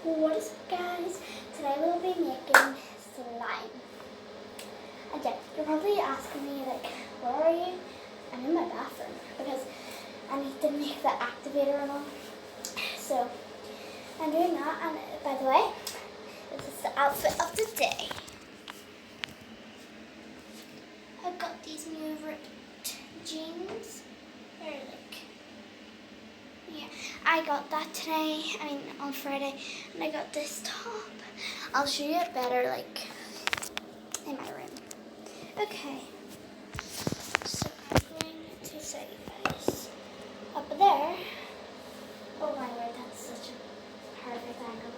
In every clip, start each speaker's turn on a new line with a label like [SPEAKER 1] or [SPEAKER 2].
[SPEAKER 1] What is up, guys? Today we'll be making slime. And yeah, you're probably asking me like, where are you? I'm in my bathroom because I need to make the activator and all. So I'm doing that, and by the way, this is the outfit of the day. I got these new ripped jeans. They're like, yeah, I got that today, on Friday, and I got this top. I'll show you it better, like, in my room. Okay, so I'm going to say you guys, up there, oh my word, that's such a perfect angle.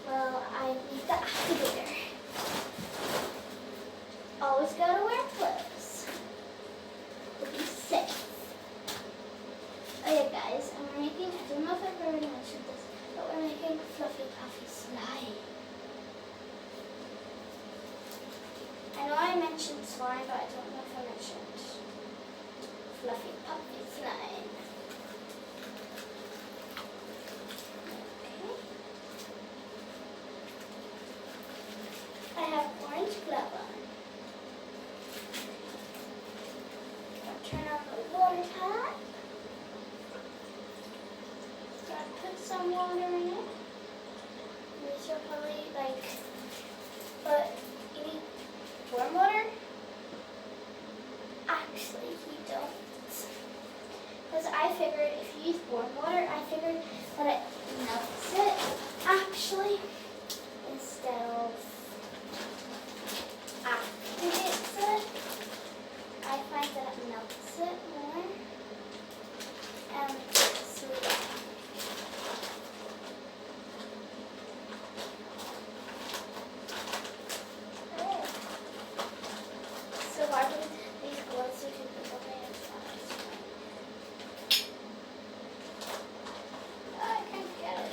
[SPEAKER 1] Well, I need the activator. Always gotta wear clothes to be safe. Okay guys, and we're making, I don't know if I've already mentioned this, but we're making fluffy puffy slime. I know I mentioned slime, but I don't know if I mentioned fluffy puffy slime. Okay. I have orange glove on. I'll turn on the water tap. Put some water in it. These are probably like, but you need warm water? Actually, you don't. Because I figured if you use warm water, I figured that it melts it, actually, instead of activates it. I find that it melts it more. So yeah. So why would these gloves so people may I can't get it.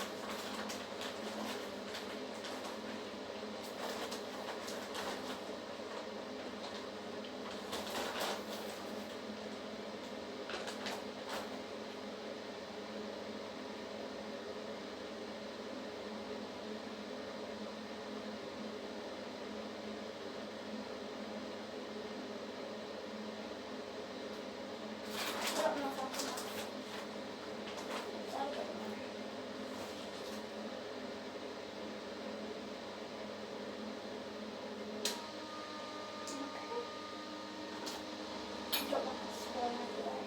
[SPEAKER 1] I don't know if that's enough. That'll get more. I don't want to spill everywhere.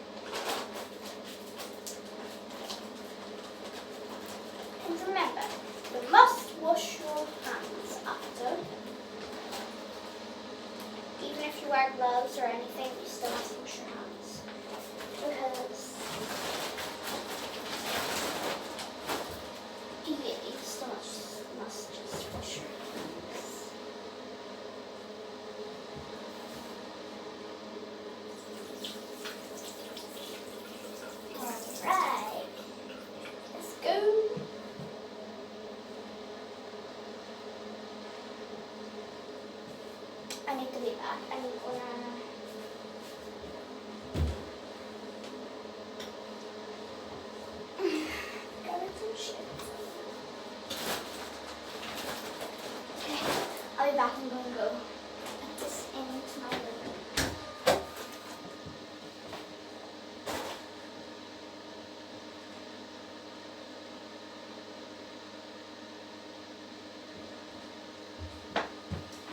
[SPEAKER 1] And remember, you must wash your hands after. Even if you wear gloves or anything, you still must wash your hands. Because you still must just wash your hands. Alright, let's go. I need to be back. I need to go around. Got some shit. Okay, I'll be back. I'm going to go put this into my room.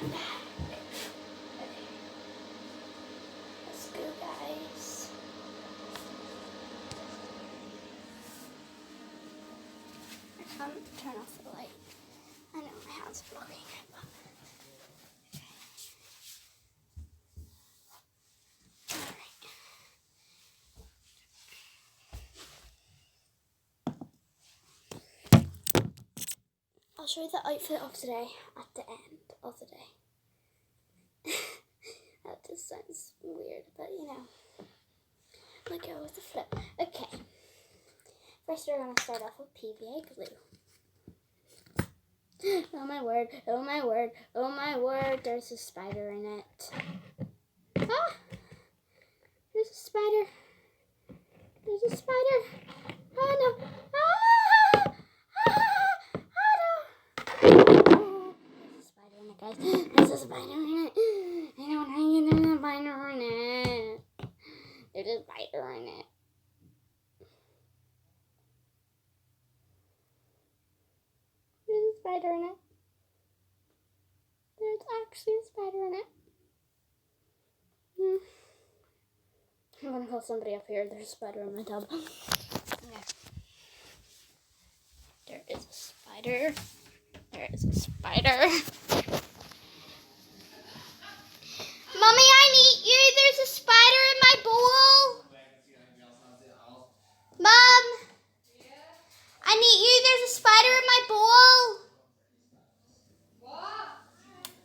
[SPEAKER 1] I'm back. Okay. Let's go, guys. I can't turn off the light. I know my hand's blocking it, but okay. Alright. I'll show you the outfit of today at the end of the day. That just sounds weird, but you know. Let go with the flip. Okay. First we're going to start off with PVA glue. Oh my word, oh my word, oh my word, there's a spider in it. Ah! There's a spider. There's a spider. Oh no. Ah! Ah! Oh There's a spider in it, guys. There's a spider in it. I don't know, there's a spider in it. There's a spider in it. There's a spider in it. There's actually a spider in it. I'm gonna call somebody up here. There's a spider in my tub. Okay. There is a spider. There is a spider. Mommy, I need you. There's a spider in my bowl. Mom, I need you. There's a spider in my bowl. What?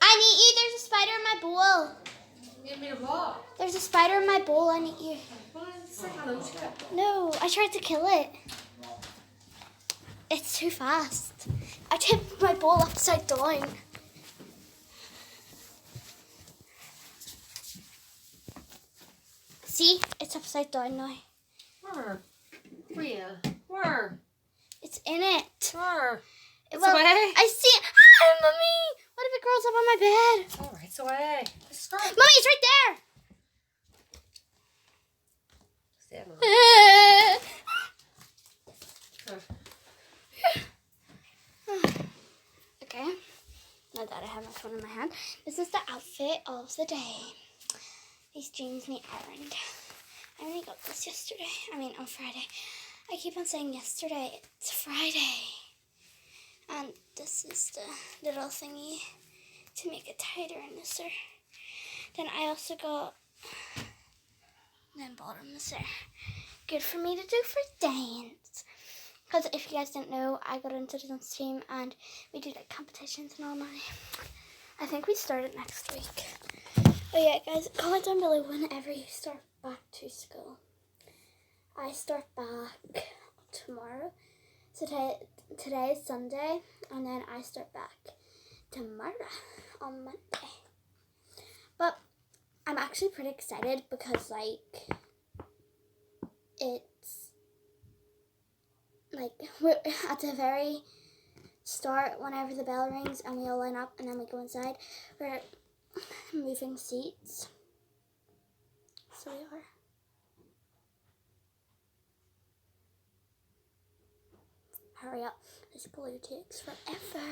[SPEAKER 1] I need you. There's a spider in my bowl. You need me to what? There's a spider in my bowl. I need you. No, I tried to kill it. It's too fast. I tipped my bowl upside down. See? It's upside down now.
[SPEAKER 2] Where? Where? Where?
[SPEAKER 1] It's in it.
[SPEAKER 2] Where?
[SPEAKER 1] It's away. I see it. Ah, Mommy! What if it curls up on my bed?
[SPEAKER 2] All right, it's away.
[SPEAKER 1] Mommy, it's right there.
[SPEAKER 2] Stay on.
[SPEAKER 1] Okay. Now that I have my phone in my hand, this is the outfit of the day. These jeans need ironed. I only got this yesterday. On Friday. I keep on saying yesterday. It's Friday. And this is the little thingy to make it tighter and looser. Then I also got the bottoms there. Good for me to do for dance. Because if you guys didn't know, I got into the dance team and we do like competitions and all that. I think we start it next week. Oh yeah, guys, comment down below whenever you start back to school. I start back tomorrow. So today is Sunday, and then I start back tomorrow on Monday. But I'm actually pretty excited because it's we're at the very start whenever the bell rings and we all line up and then we go inside. We're moving seats. So we are. Hurry up. This glue takes forever.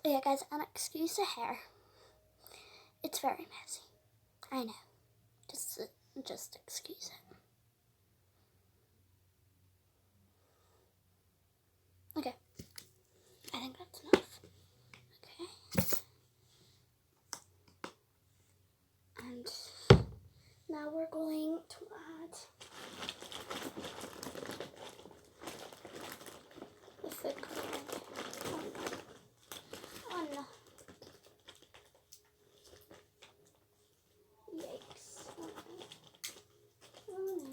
[SPEAKER 1] Yeah, guys, and excuse the hair. It's very messy. I know. Just excuse it. Okay. I think that's enough. Okay. And now we're going to add the food coloring. Oh no. Yikes. Oh no.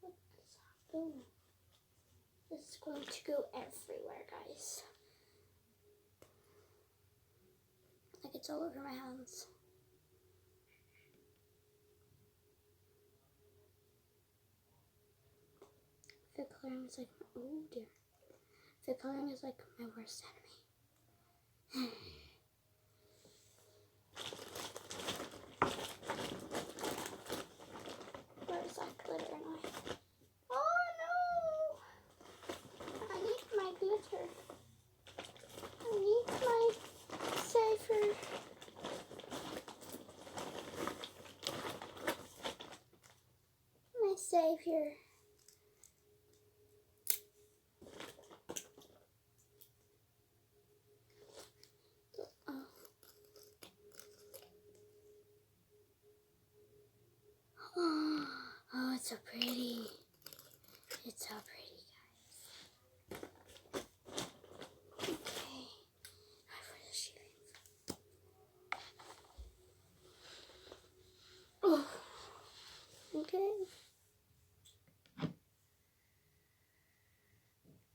[SPEAKER 1] What's happening? This is going to go everywhere, guys. Like it's all over my hands. Food coloring is like, oh dear. Food coloring is like my worst enemy. Where's that glitter now? Oh no! I need my glitter. I need my safer. My savior. Oh, it's so pretty. It's so pretty, guys. Okay. Now for the shaving. Oh. Okay.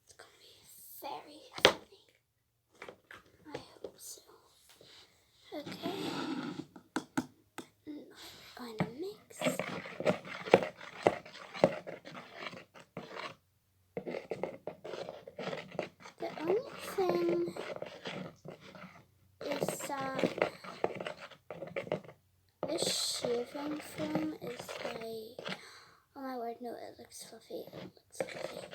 [SPEAKER 1] It's gonna be very funny. thing is that this shaving foam is like, oh my word, no, it looks fluffy. It looks fluffy.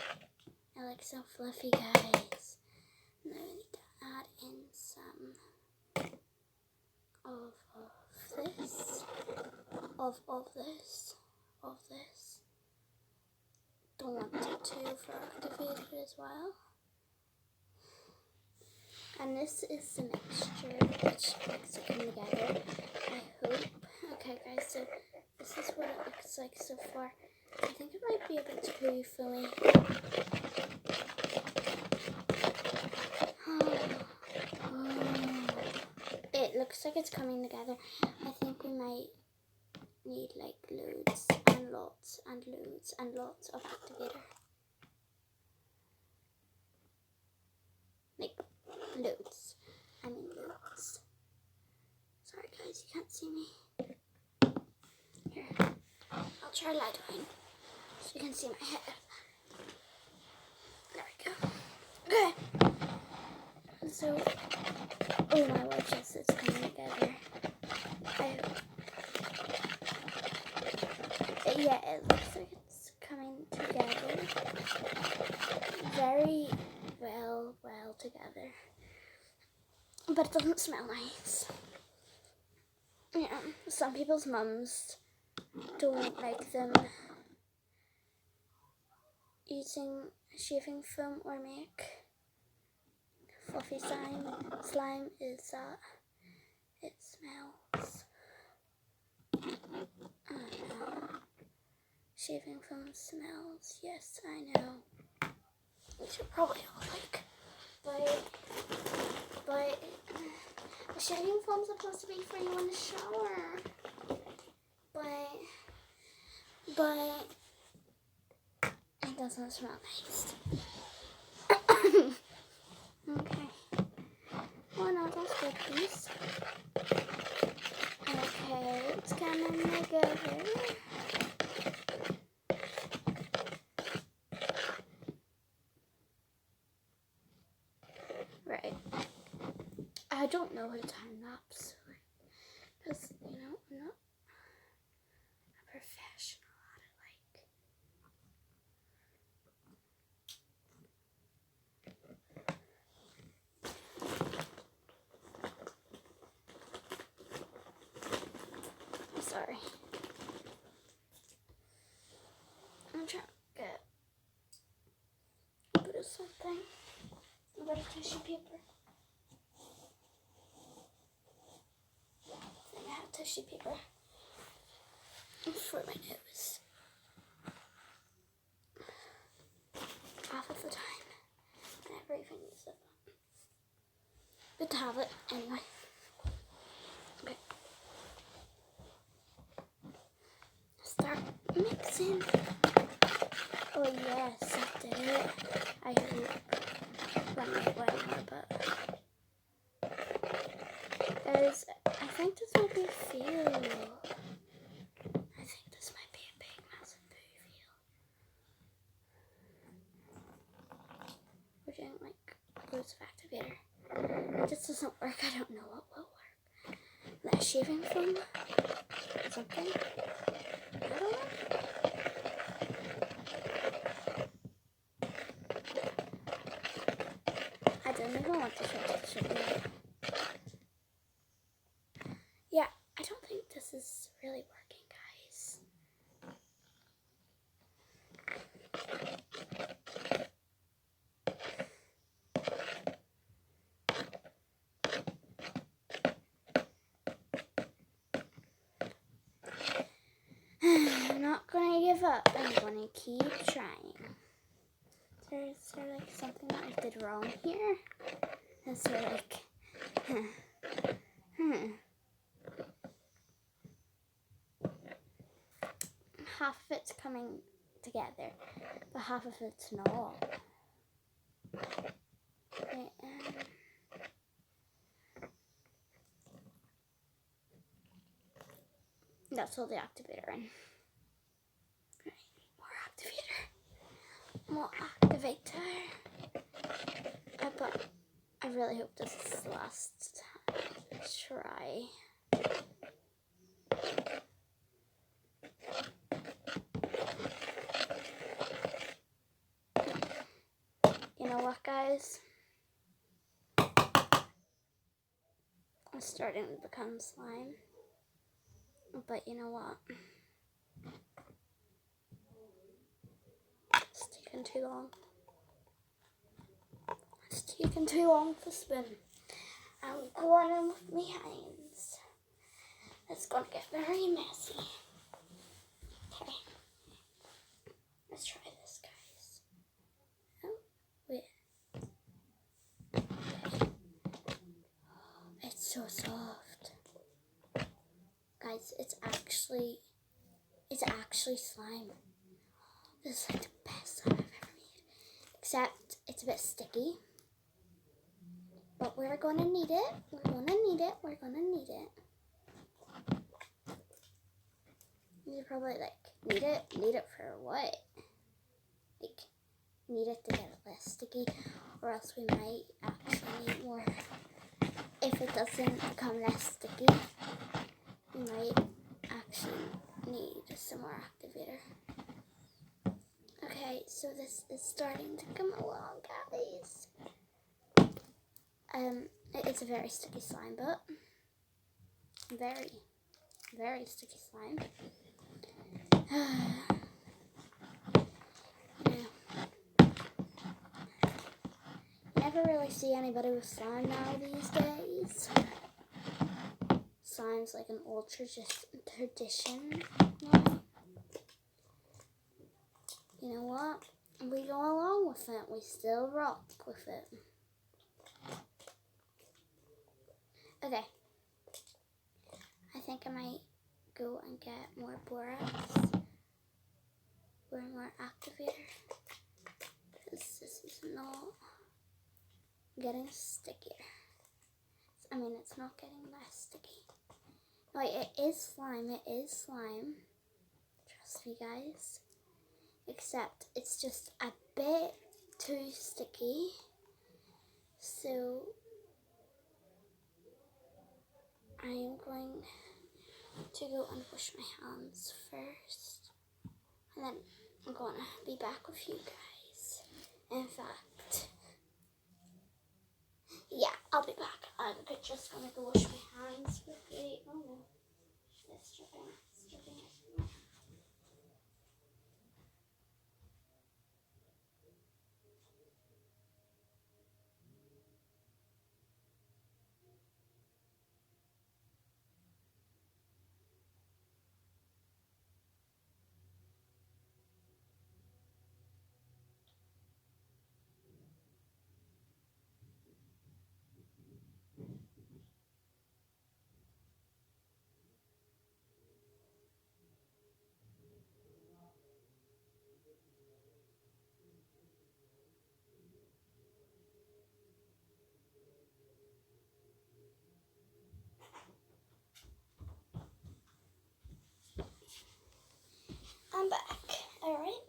[SPEAKER 1] It looks so fluffy, guys. Now we need to add in some of this, of this. Don't want it to over-activate it as well. And this is the mixture which makes it come together, I hope. Okay guys, so this is what it looks like so far. I think it might be a bit too fully. It looks like it's coming together. I think we might need like loads and lots and loads and lots of activator. Like loads. I mean loads. Sorry guys, you can't see me. Here, I'll try lie down so you can see my head. There we go. Okay. So, oh my word, yes, it's coming together. Yeah, it looks like it's coming together. Very well together. But it doesn't smell nice. Yeah, some people's mums don't like them using shaving foam or make fluffy slime is that it smells. I know. Shaving foam smells. Yes, I know. You should probably all like. But the shaving foam's supposed to be for you in the shower. But it doesn't smell nice. Okay. Well, no, that's good, please. Okay, it's coming together. Right. I don't know how to time lapse, because, you know, I'm not a professional at it, like. I'm sorry. I'm trying to get a bit of something. A bit of tissue paper. I think I have tissue paper for my nose. Half of the time. I never even use it. Good to have it anyway. Okay. Start mixing. Oh yes, I did it. I hope. One more, but guys, I think this might be a fail. I think this might be a big, massive fail. We're doing like loads of activator. If this doesn't work, I don't know what will work. That shaving foam? Something? I don't know. I don't even want to show you. Yeah, I don't think this is really working, guys. I'm not gonna give up. I'm gonna keep trying. Is there like something that I did wrong here? Is there like, half of it's coming together, but half of it's not. Okay, that's all the activator in. Right, more activator. More activator. really hope this is the last try. You know what, guys? It's starting to become slime. But you know what? It's taking too long. It's taking too long to spin. I'm going in with my hands. It's going to get very messy. Okay. Let's try this, guys. Oh, wait. Okay. It's so soft. Guys, it's actually slime. This is like the best slime I've ever made. Except it's a bit sticky. But we're gonna need it. We're gonna need it. We're gonna need it. You probably like need it for what? Like need it to get it less sticky, or else we might actually need more. If it doesn't become less sticky, we might actually need some more activator. Okay, so this is starting to come along, guys. It's a very sticky slime, but very, very sticky slime. Never really see anybody with slime now these days. Slime's like an old tradition now. You know what? We go along with it. We still rock with it. Okay. I think I might go and get more borax or more activator. Because this is not getting stickier. I mean, it's not getting less sticky. Like, it is slime. It is slime. Trust me, guys. Except it's just a bit too sticky. So I am going to go and wash my hands first. And then I'm going to be back with you guys. In fact, yeah, I'll be back. I'm just going to go wash my hands quickly. Oh no, it's dripping it. I'm back. Alright.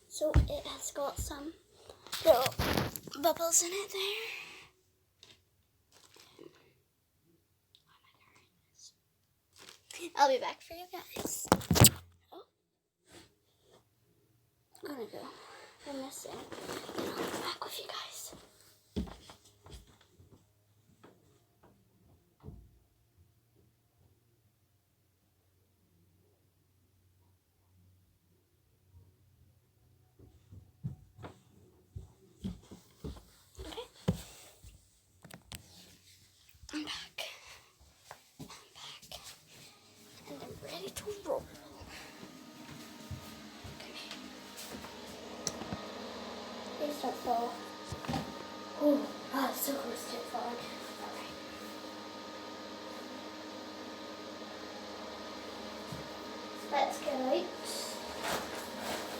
[SPEAKER 1] So it has got some little bubbles in it there. I'll be back for you guys. Oh. I'm gonna go. I'm missing. And I'll be back with you guys. I'm back. And I'm ready to roll. Okay. Please don't fall. Oh, I'm so close to falling. Alright. Let's get out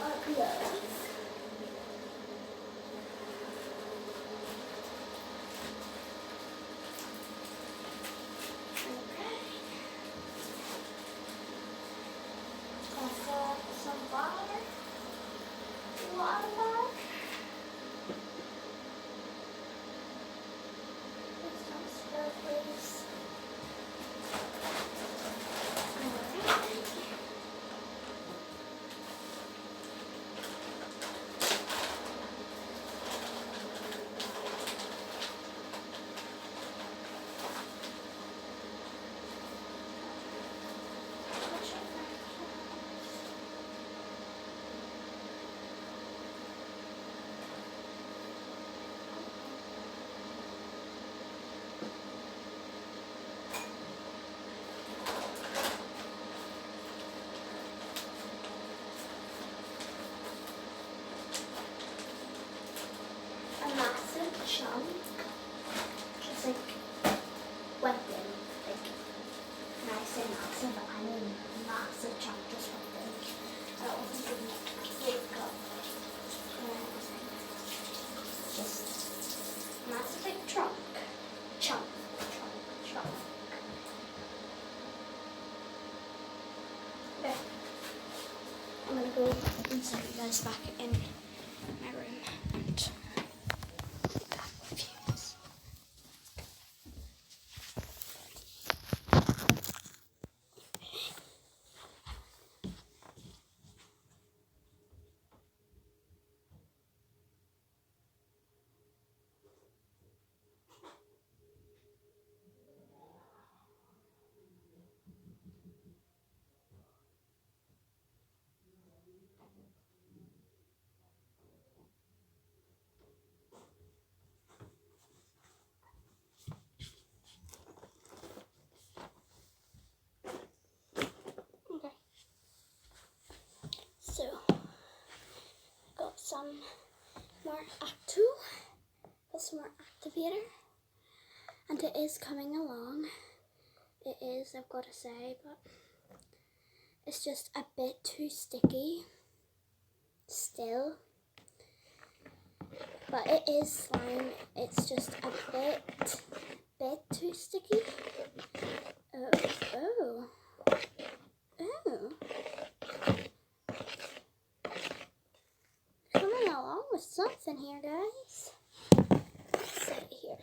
[SPEAKER 1] our gloves. Some water. Water. set you guys back in my room and back with you. Okay. So, got some more Actu, got some more activator, and it is coming along. It is, I've got to say, but it's just a bit too sticky still. But it is slime, it's just a bit too sticky. Oh. Coming along with something here, guys. Let's set it here.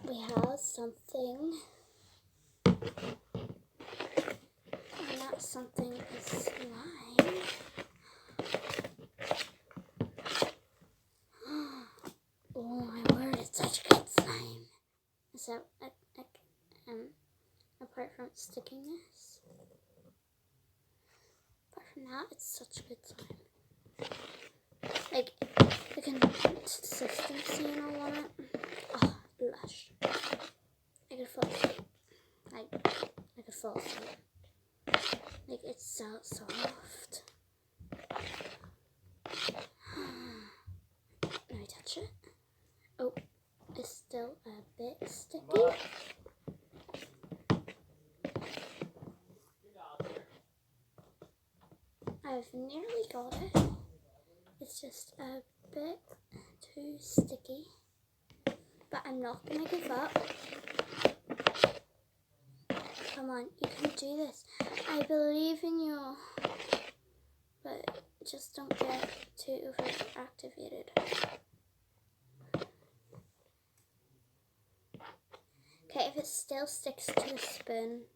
[SPEAKER 1] We have something, and that something is slime. Oh my word, it's such good slime. So, apart from its stickiness, apart from that, it's such good slime. Like, the consistency and all on it. Oh, lush. I could fall asleep. I could fall asleep. Like, it's so soft. Let me touch it. Oh, it's still a bit sticky. I've nearly got it. It's just a bit too sticky. But I'm not going to give up. Come on, you can do this. I believe in you. But just don't get too overactivated. Okay, if it still sticks to the spoon,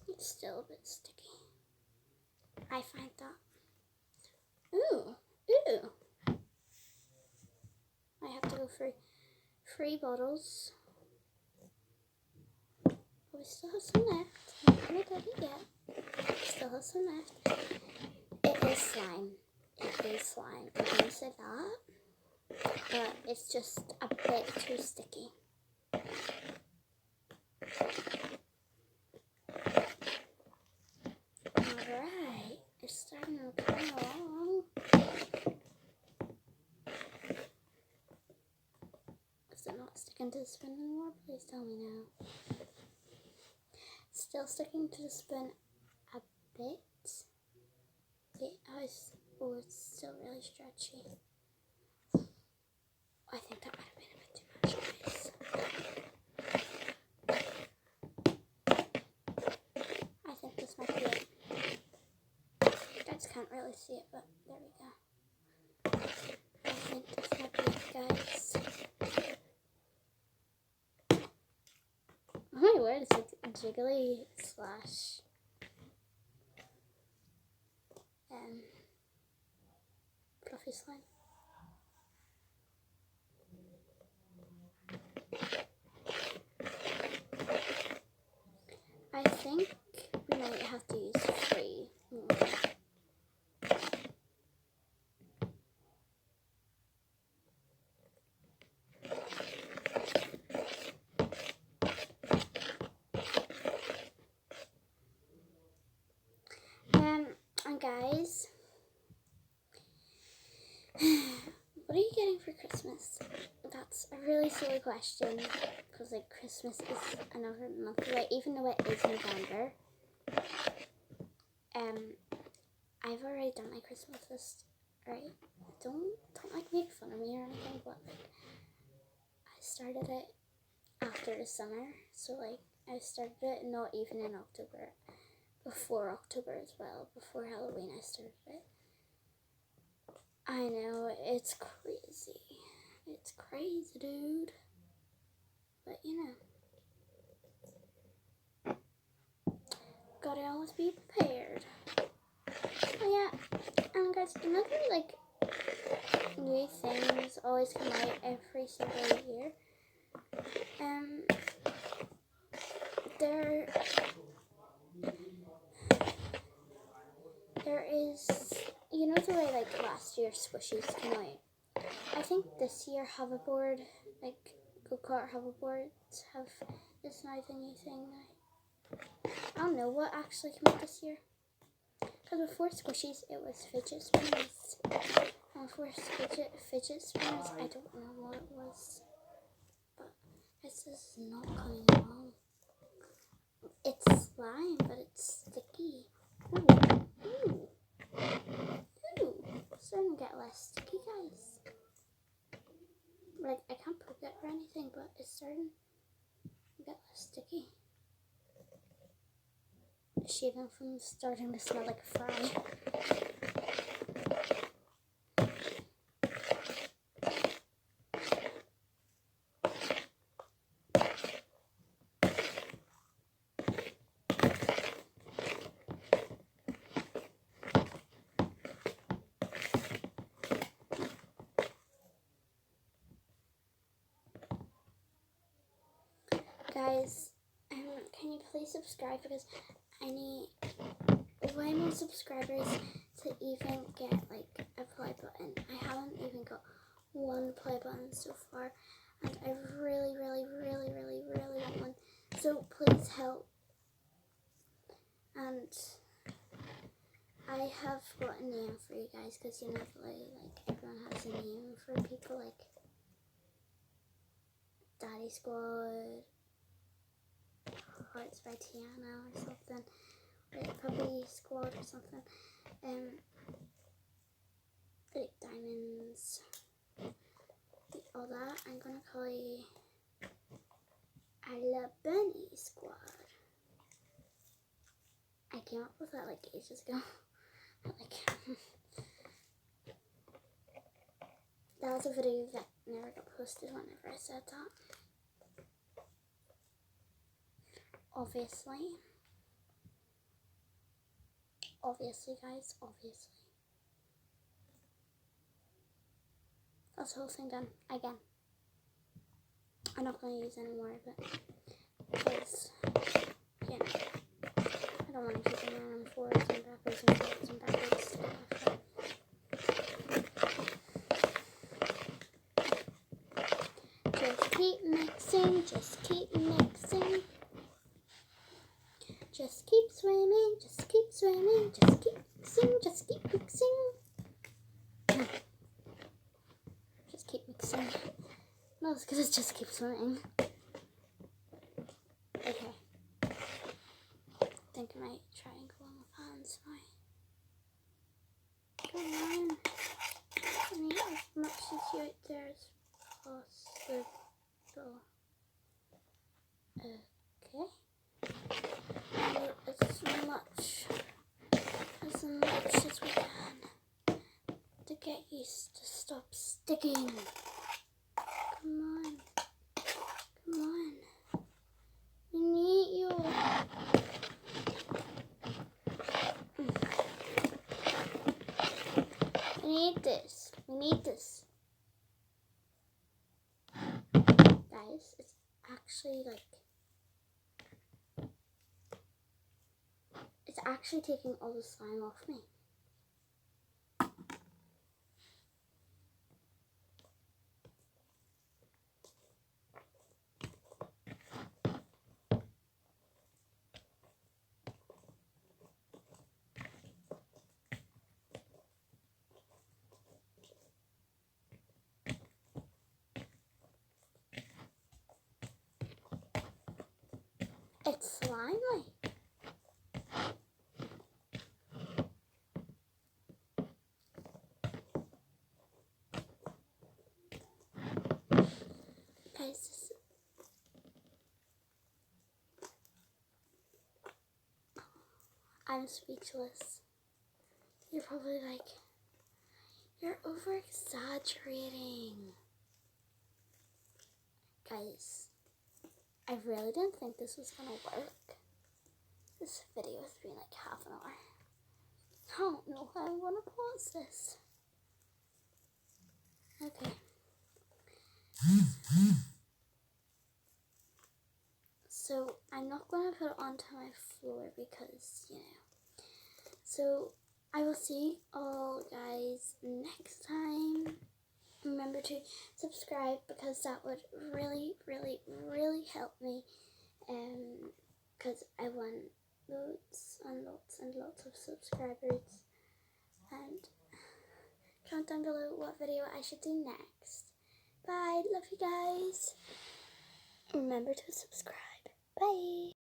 [SPEAKER 1] it's still a bit sticky. I find that. Ooh. I have to go for 3 bottles. But we still have some left. I'm not going to get it yet. Still have some left. It is slime. It is slime. I'm going to say that. But it's just a bit too sticky. Alright. It's starting to come along. Is it not sticking to the spoon anymore? Please tell me now. Still sticking to the spoon a bit. Oh, it's still really stretchy. I think that might have been a bit too much, guys. I think this might be it. You guys can't really see it, but there we go. I think this might be it, guys. Oh my word, it's like jiggly slash fluffy slime. I think we might have to use 3 more. And guys, what are you getting for Christmas? That's a really silly question, because like Christmas is another month away, even though it is November. I've already done my Christmas list, right? Don't like make fun of me or anything, but like I started it after the summer, so like I started it not even in October, before October as well. Before Halloween I started it. I know, it's crazy. It's crazy, dude. But you know, gotta always be prepared. Oh yeah, and guys, another like new things always come out every single year. There is, you know the way like last year Squishies came out. I think this year hoverboard, like go-kart hoverboards have this new thingy thing now. I don't know what actually came out this year. Because before Squishies, it was fidget spinners. And before fidget spinners, I don't know what it was. But this is not coming along. It's slime, but it's sticky. Ooh. Ooh. Ooh. It's starting to get less sticky, guys. Like, I can't poke it or anything, but it's starting to get less sticky. Shaving foam starting to smell like a fry. Guys, can you please subscribe, because I need way more subscribers to even get like a play button. I haven't even got one play button so far, and I really want one. So please help. And I have got a name for you guys, because you know like everyone has a name for people, like Daddy Squad, Hearts by Tiana or something, like Puppy Squad or something, like Diamonds, all that. I'm gonna call you Isla Bunny Squad. I came up with that like ages ago. That was a video that never got posted whenever I said that. Obviously guys, obviously. That's the whole thing done again. I'm not going to use any more of it, because, you know, I don't want to keep it around forwards and backwards and forwards and backwards stuff. Just keep mixing, just keep mixing. Just keep swimming, just keep swimming, just keep mixing, just keep mixing. Just keep mixing. No, it's because it just keeps swimming. Okay. I think I might try and go on with hands now. Come on. I mean, as much as you out there as possible. Okay. As much as we can to get used to stop sticking. Come on. Come on. We need you. We need this. We need this. Guys, it's actually like, it's actually taking all the slime off me. It's slimy. Guys, I'm speechless. You're probably like, you're over exaggerating. Guys, I really didn't think this was gonna work. This video has been like half an hour. I don't know how I'm gonna pause this. Okay. So I'm not gonna put it onto my floor because, you know. So I will see you guys next time. Remember to subscribe because that would really, really, really help me. Because I want loads and lots and lots of subscribers. And comment down below what video I should do next. Bye. Love you guys. Remember to subscribe. Bye.